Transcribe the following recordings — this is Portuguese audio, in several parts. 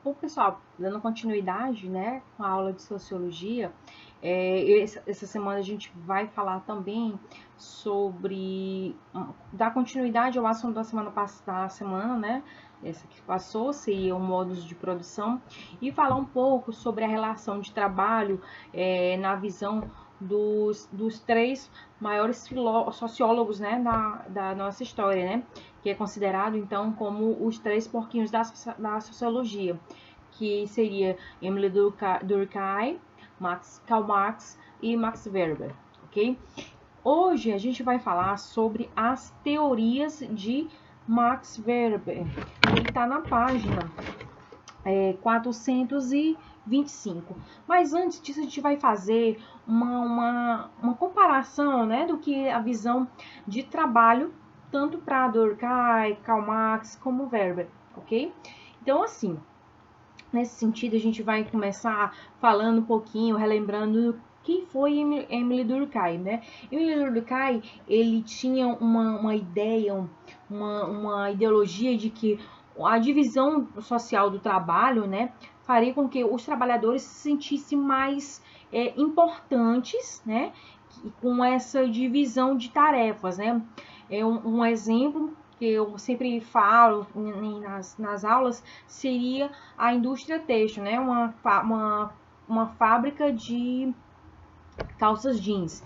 Bom, pessoal, dando continuidade, né, com a aula de sociologia, essa semana a gente vai falar também sobre dar continuidade ao assunto da semana, né, essa que passou, seria o modos de produção, e falar um pouco sobre a relação de trabalho na visão dos três maiores sociólogos, né, da nossa história, né, que é considerado então como os três porquinhos da sociologia, que seria Emile Durkheim, Karl Marx e Max Weber, ok? Hoje a gente vai falar sobre as teorias de Max Weber. Ele está na página 425. Mas antes disso, a gente vai fazer uma comparação, né, do que a visão de trabalho, tanto para Durkheim, Karl Marx, como Weber, ok? Então, assim, nesse sentido, a gente vai começar falando um pouquinho, relembrando quem foi Emile Durkheim, né? Emile Durkheim, ele tinha uma ideia, uma ideologia de que a divisão social do trabalho, né, faria com que os trabalhadores se sentissem mais importantes, né, com essa divisão de tarefas, né? Um exemplo que eu sempre falo nas aulas seria a indústria têxtil, né? Uma fábrica de calças jeans.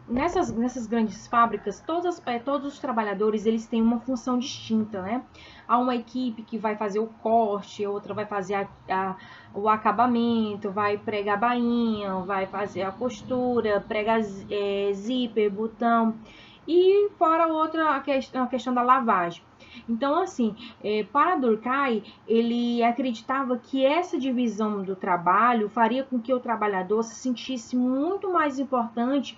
Nessas grandes fábricas, todos os trabalhadores eles têm uma função distinta, né? Há uma equipe que vai fazer o corte, outra vai fazer o acabamento, vai pregar bainha, vai fazer a costura, pregar zíper, botão, e fora outra a questão da lavagem. Então, assim, para Durkheim, ele acreditava que essa divisão do trabalho faria com que o trabalhador se sentisse muito mais importante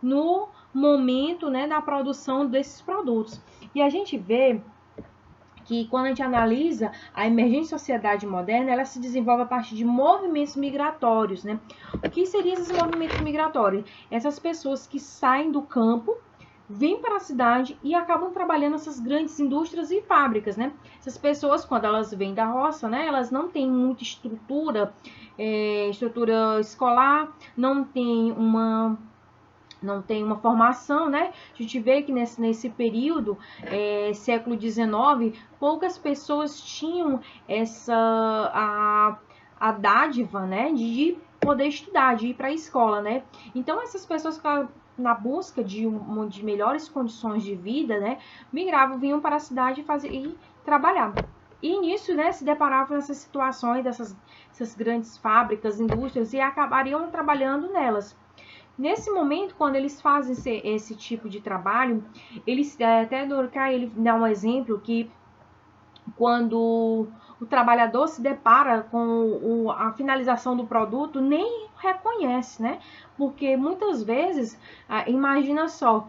no momento, né, da produção desses produtos. E a gente vê que quando a gente analisa a emergente sociedade moderna, ela se desenvolve a partir de movimentos migratórios, né? O que seriam esses movimentos migratórios? Essas pessoas que saem do campo, vêm para a cidade e acabam trabalhando nessas grandes indústrias e fábricas, né? Essas pessoas, quando elas vêm da roça, né, elas não têm muita estrutura escolar, não tem uma formação, né? A gente vê que nesse período, século XIX, poucas pessoas tinham a dádiva, né, de poder estudar, de ir para a escola, né? Então, essas pessoas na busca de melhores condições de vida, né, migravam, vinham para a cidade e trabalhar. E nisso, né, se deparavam nessas situações dessas grandes fábricas, indústrias, e acabariam trabalhando nelas. Nesse momento, quando eles fazem esse tipo de trabalho, eles até Durkheim ele dá um exemplo que quando o trabalhador se depara com a finalização do produto, nem reconhece, né? Porque muitas vezes, imagina só,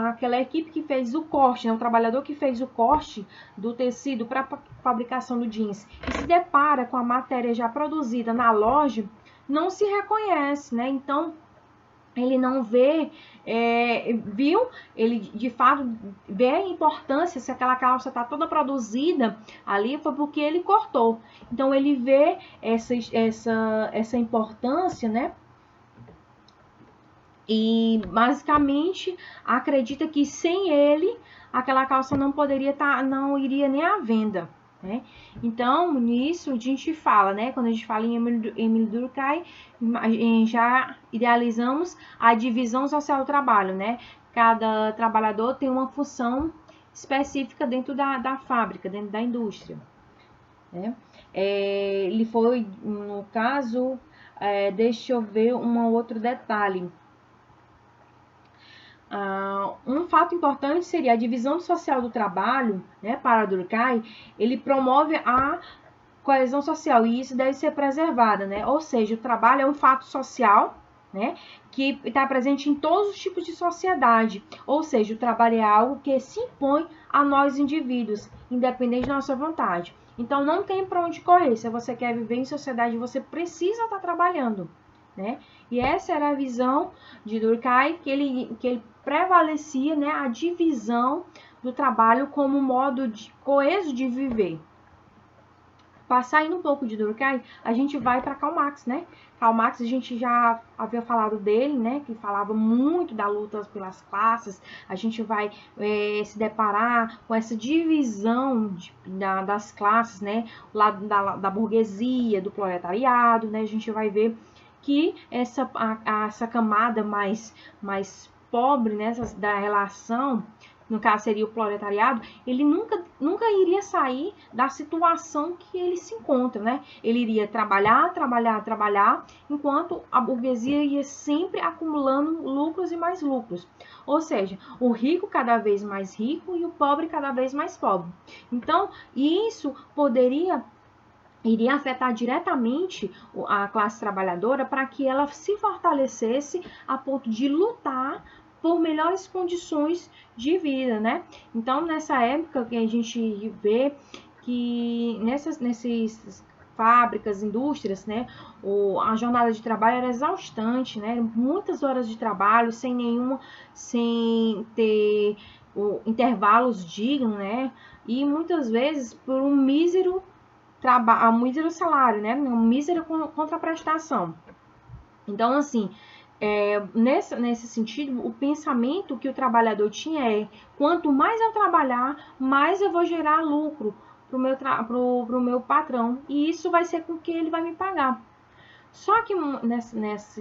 aquela equipe que fez o corte, né? O trabalhador que fez o corte do tecido para a fabricação do jeans e se depara com a matéria já produzida na loja, não se reconhece, né? Então, ele não vê, ele de fato vê a importância, se aquela calça está toda produzida ali, foi porque ele cortou. Então, ele vê essa importância, né? E basicamente acredita que sem ele, aquela calça não poderia não iria nem à venda. Né? Então, nisso a gente fala, né? Quando a gente fala em Emile Durkheim, já idealizamos a divisão social do trabalho, né? Cada trabalhador tem uma função específica dentro da fábrica, dentro da indústria. Né? Ele foi, no caso, deixa eu ver um outro detalhe. Um fato importante seria a divisão social do trabalho, né, para Durkheim, ele promove a coesão social e isso deve ser preservada, né? Ou seja, o trabalho é um fato social, né, que está presente em todos os tipos de sociedade. Ou seja, o trabalho é algo que se impõe a nós indivíduos, independente da nossa vontade. Então, não tem para onde correr. Se você quer viver em sociedade, você precisa estar trabalhando. Né? E essa era a visão de Durkheim, que ele prevalecia, né, a divisão do trabalho como modo coeso de viver. Saindo um pouco de Durkheim, a gente vai para Karl Marx, né? Karl Marx, a gente já havia falado dele, né? Que falava muito da luta pelas classes. A gente vai se deparar com essa divisão das classes, né? O lado da burguesia, do proletariado, né? A gente vai ver que essa camada mais pobre, né? Da relação, no caso seria o proletariado, ele nunca iria sair da situação que ele se encontra, né? Ele iria trabalhar, enquanto a burguesia ia sempre acumulando lucros e mais lucros. Ou seja, o rico cada vez mais rico e o pobre cada vez mais pobre. Então, isso iria afetar diretamente a classe trabalhadora para que ela se fortalecesse a ponto de lutar por melhores condições de vida, né? Então, nessa época que a gente vê que nessas fábricas, indústrias, né, a jornada de trabalho era exaustante, né? Muitas horas de trabalho sem ter intervalos dignos, né? E muitas vezes por um mísero salário, né? Uma mísera contraprestação. Então, assim, nesse sentido, o pensamento que o trabalhador tinha é: quanto mais eu trabalhar, mais eu vou gerar lucro pro meu patrão, e isso vai ser com que ele vai me pagar. Só que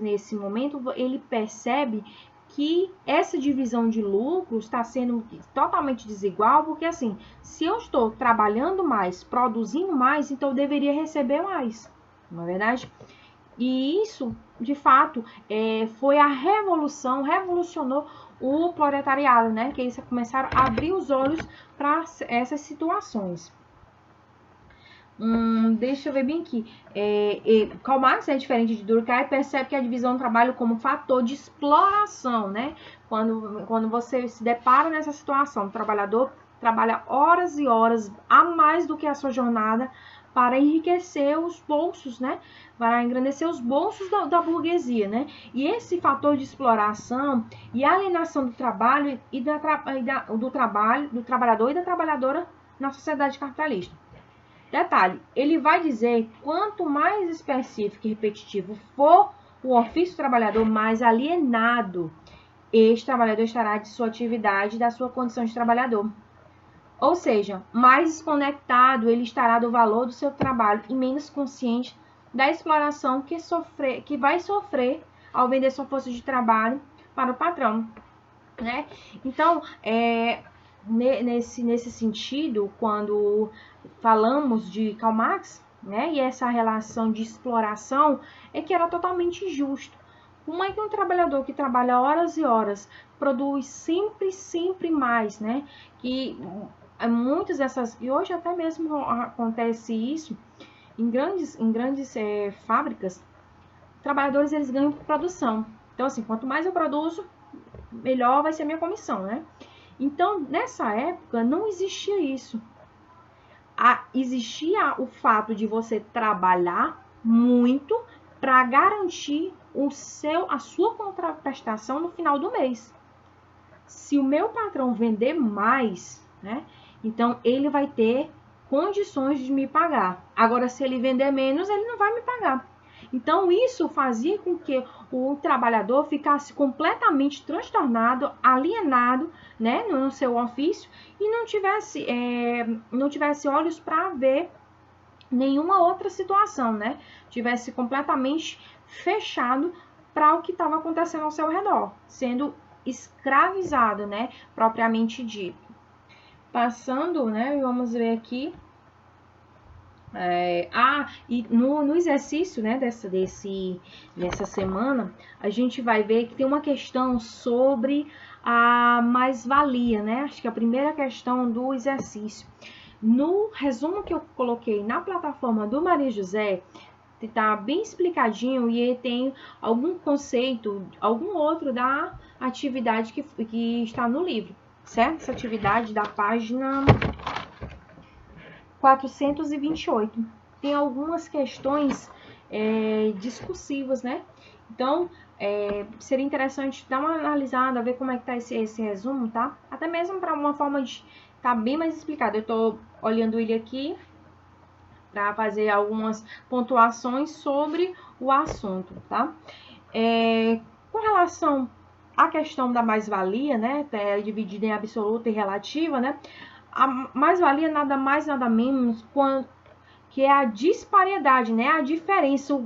nesse momento ele percebe que essa divisão de lucros está sendo totalmente desigual, porque assim, se eu estou trabalhando mais, produzindo mais, então eu deveria receber mais, não é verdade? E isso, de fato, foi a revolucionou o proletariado, né? Que eles começaram a abrir os olhos para essas situações. Deixa eu ver bem aqui. Karl Marx é diferente de Durkheim, percebe que a divisão do trabalho como fator de exploração, né? Quando você se depara nessa situação, o trabalhador trabalha horas e horas a mais do que a sua jornada para enriquecer os bolsos, né? Para engrandecer os bolsos da burguesia, né? E esse fator de exploração e alienação do trabalho do trabalhador e da trabalhadora na sociedade capitalista. Detalhe, ele vai dizer quanto mais específico e repetitivo for o ofício do trabalhador, mais alienado este trabalhador estará de sua atividade e da sua condição de trabalhador. Ou seja, mais desconectado ele estará do valor do seu trabalho e menos consciente da exploração que vai sofrer ao vender sua força de trabalho para o patrão, né? Então, nesse sentido, quando falamos de Karl Marx, né, e essa relação de exploração, é que era totalmente injusto. Como é que um trabalhador que trabalha horas e horas produz sempre mais, né? Que muitas dessas, e hoje até mesmo acontece isso em grandes fábricas, trabalhadores eles ganham por produção. Então assim, quanto mais eu produzo, melhor vai ser a minha comissão, né? Então, nessa época, não existia isso. Existia o fato de você trabalhar muito para garantir a sua contraprestação no final do mês. Se o meu patrão vender mais, né, então ele vai ter condições de me pagar. Agora, se ele vender menos, ele não vai me pagar. Então, isso fazia com que o trabalhador ficasse completamente transtornado, alienado, né, no seu ofício e não tivesse olhos para ver nenhuma outra situação, né? Tivesse completamente fechado para o que estava acontecendo ao seu redor, sendo escravizado, né, propriamente dito. Passando, né, vamos ver aqui. E no exercício, né, dessa semana, a gente vai ver que tem uma questão sobre a mais-valia, né? Acho que a primeira questão do exercício. No resumo que eu coloquei na plataforma do Maria José, está bem explicadinho e tem algum conceito, algum outro da atividade que está no livro, certo? Essa atividade da página 428. Tem algumas questões discursivas, né? Então, seria interessante dar uma analisada, ver como é que tá esse resumo, tá? Até mesmo para uma forma de tá bem mais explicado. Eu tô olhando ele aqui para fazer algumas pontuações sobre o assunto, tá? Com relação à questão da mais-valia, né, dividida em absoluta e relativa, né, a mais-valia nada mais, nada menos que é a disparidade, né, a diferença,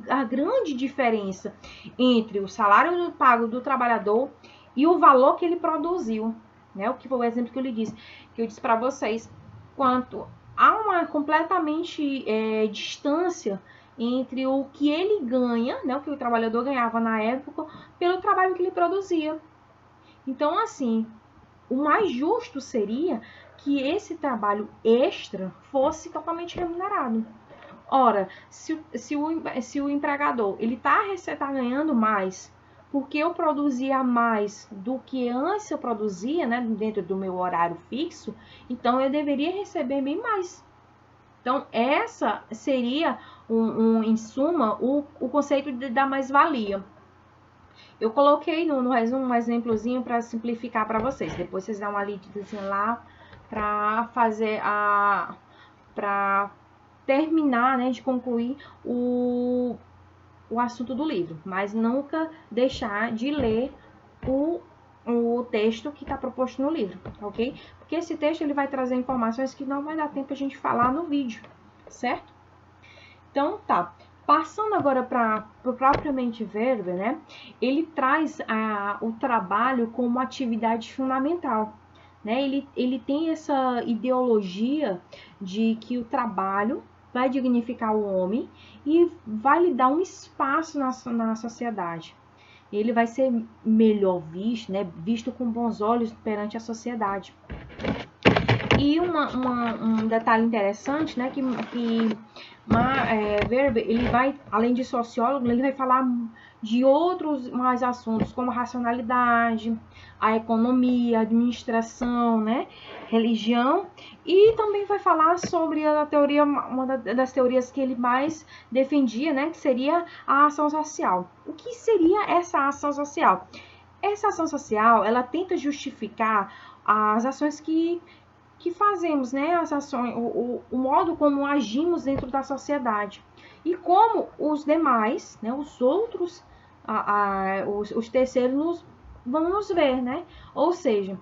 a grande diferença entre o salário pago do trabalhador e o valor que ele produziu, né, o que foi o exemplo que eu lhe disse, que eu disse para vocês, quanto há uma completamente distância entre o que ele ganha, né, o que o trabalhador ganhava na época, pelo trabalho que ele produzia. Então, assim, o mais justo seria que esse trabalho extra fosse totalmente remunerado. Ora, se o empregador ele tá ganhando mais porque eu produzia mais do que antes eu produzia, né, dentro do meu horário fixo, então eu deveria receber bem mais. Então, essa seria, em suma, o conceito da mais-valia. Eu coloquei no resumo um exemplozinho para simplificar para vocês. Depois vocês dão uma lidazinha lá para fazer para terminar, né, de concluir o assunto do livro, mas nunca deixar de ler o texto que está proposto no livro, ok? Porque esse texto ele vai trazer informações que não vai dar tempo a gente falar no vídeo, certo? Então, tá. Passando agora para o propriamente Weber, né? Ele traz o trabalho como atividade fundamental, né? Ele tem essa ideologia de que o trabalho vai dignificar o homem e vai lhe dar um espaço na sociedade. Ele vai ser melhor visto, né? Visto com bons olhos perante a sociedade. E um detalhe interessante, né? Que Weber, ele vai, além de sociólogo, ele vai falar de outros mais assuntos, como a racionalidade, a economia, a administração, né, religião, e também vai falar sobre a teoria, uma das teorias que ele mais defendia, né, que seria a ação social. O que seria essa ação social? Essa ação social, ela tenta justificar as ações que fazemos, né, as ações, o modo como agimos dentro da sociedade e como os demais, né, os outros, os terceiros vão nos ver, né? Ou seja,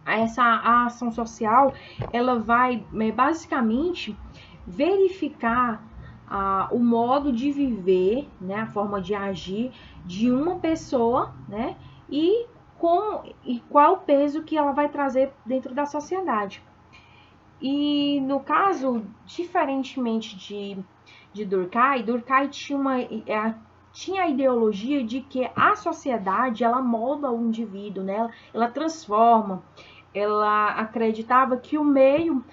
a ação social, ela vai basicamente verificar o modo de viver, né, a forma de agir de uma pessoa, né, e qual o peso que ela vai trazer dentro da sociedade. E no caso, diferentemente de Durkheim tinha a ideologia de que a sociedade ela molda o indivíduo, né? Ela transforma. Ela acreditava que o meio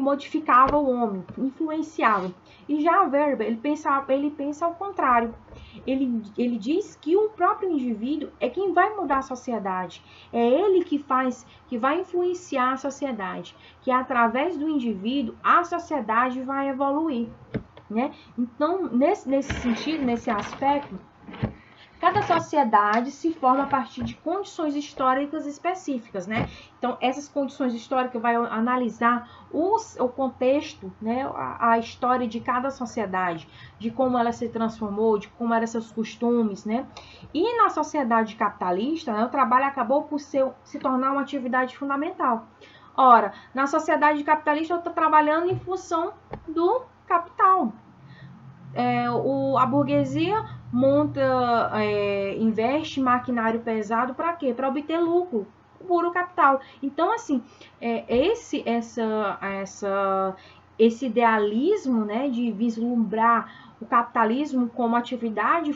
modificava o homem, influenciava. E já Weber, ele pensa ao contrário. Ele diz que o próprio indivíduo é quem vai mudar a sociedade. É ele que vai influenciar a sociedade. Que através do indivíduo, a sociedade vai evoluir, né? Então, nesse sentido, nesse aspecto, cada sociedade se forma a partir de condições históricas específicas, né? Então, essas condições históricas vai analisar o contexto, né? A história de cada sociedade, de como ela se transformou, de como eram seus costumes, né? E na sociedade capitalista, né, o trabalho acabou por se tornar uma atividade fundamental. Ora, na sociedade capitalista, eu estou trabalhando em função do capital. A burguesia investe em maquinário pesado para quê? Para obter lucro, puro capital. Então, assim, esse idealismo, né, de vislumbrar o capitalismo como atividade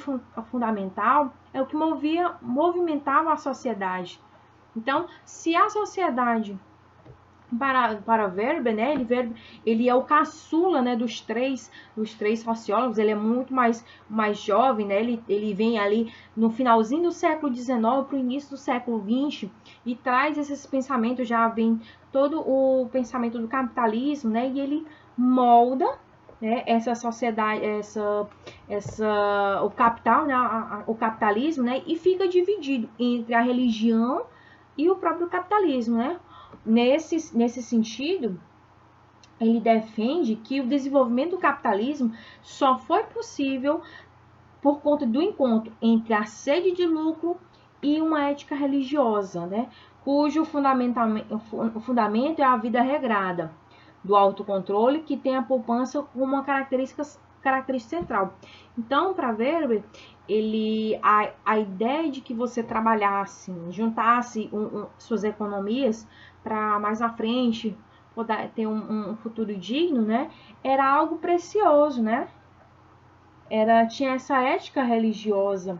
fundamental é o que movimentava a sociedade. Então, se a sociedade para Weber, né, ele é o caçula, né, dos três sociólogos, ele é muito mais jovem, né, ele vem ali no finalzinho do século XIX para o início do século XX e traz esses pensamentos, já vem todo o pensamento do capitalismo, né, e ele molda, né, essa sociedade, o capital, né, o capitalismo, né, e fica dividido entre a religião e o próprio capitalismo, né. Nesse sentido, ele defende que o desenvolvimento do capitalismo só foi possível por conta do encontro entre a sede de lucro e uma ética religiosa, né? Cujo fundamento é a vida regrada, do autocontrole, que tem a poupança como uma característica central. Então, para Weber, a ideia de que você trabalhasse, juntasse suas economias para mais à frente poder ter um futuro digno, né? Era algo precioso, né? Tinha essa ética religiosa.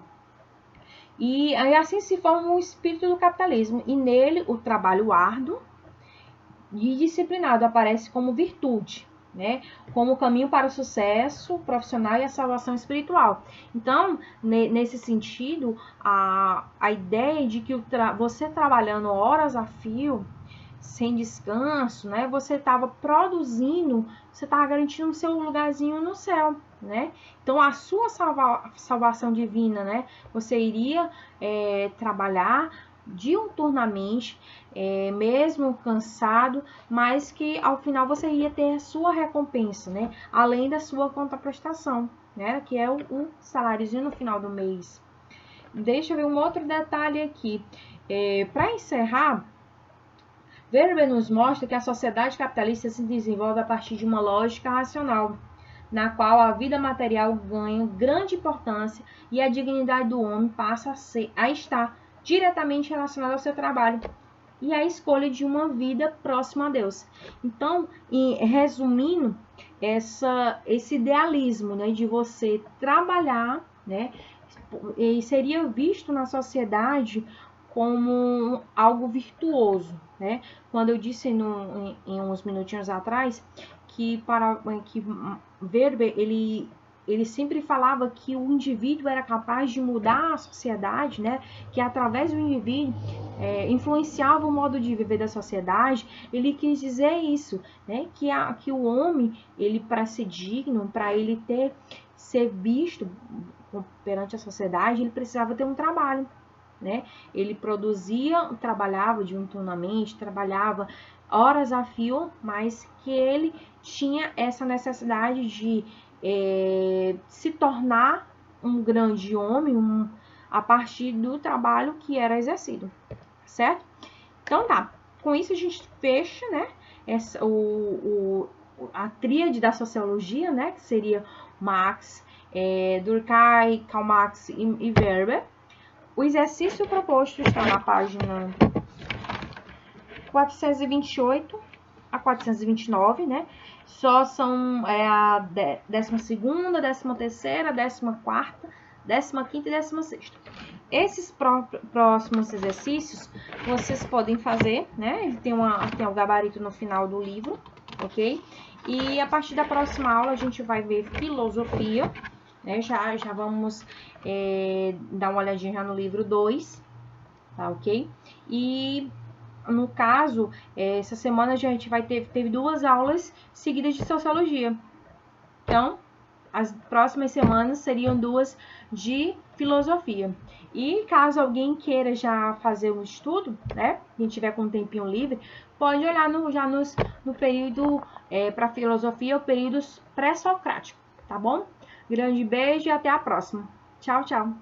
E aí assim se forma o espírito do capitalismo. E nele o trabalho árduo e disciplinado aparece como virtude, né? Como caminho para o sucesso profissional e a salvação espiritual. Então, nesse sentido, a ideia de que você trabalhando horas a fio, sem descanso, né? Você estava produzindo, você estava garantindo o seu lugarzinho no céu, né? Então, a sua salvação divina, né? Você iria trabalhar diuturnamente, mesmo cansado, mas que ao final você iria ter a sua recompensa, né? Além da sua contraprestação, né? Que é o saláriozinho no final do mês. Deixa eu ver um outro detalhe aqui. Para encerrar, Weber nos mostra que a sociedade capitalista se desenvolve a partir de uma lógica racional, na qual a vida material ganha grande importância e a dignidade do homem passa a estar diretamente relacionada ao seu trabalho e à escolha de uma vida próxima a Deus. Então, resumindo, esse idealismo, né, de você trabalhar, né, e seria visto na sociedade como algo virtuoso, né? Quando eu disse em uns minutinhos atrás que Weber ele sempre falava que o indivíduo era capaz de mudar a sociedade, né? Que através do indivíduo influenciava o modo de viver da sociedade. Ele quis dizer isso, né? Que o homem, ele para ser digno, para ele ser visto perante a sociedade, ele precisava ter um trabalho, né? Ele trabalhava diuturnamente, trabalhava horas a fio, mas que ele tinha essa necessidade de se tornar um grande homem a partir do trabalho que era exercido, certo? Então tá, com isso a gente fecha, né, a tríade da sociologia, né, que seria Marx, Durkheim, Karl Marx e Weber. O exercício proposto está na página 428 a 429, né? Só são a 12ª, 13ª, 14ª, 15ª e 16ª. Esses próximos exercícios vocês podem fazer, né? Ele tem o gabarito no final do livro, ok? E a partir da próxima aula a gente vai ver filosofia, né? Já vamos dar uma olhadinha já no livro 2, tá ok? E no caso, essa semana a gente teve 2 aulas seguidas de sociologia. Então, as próximas semanas seriam 2 de filosofia. E caso alguém queira já fazer um estudo, né? Quem tiver com um tempinho livre, pode olhar no período para filosofia, o período pré-socrático, tá bom? Grande beijo e até a próxima. Tchau, tchau.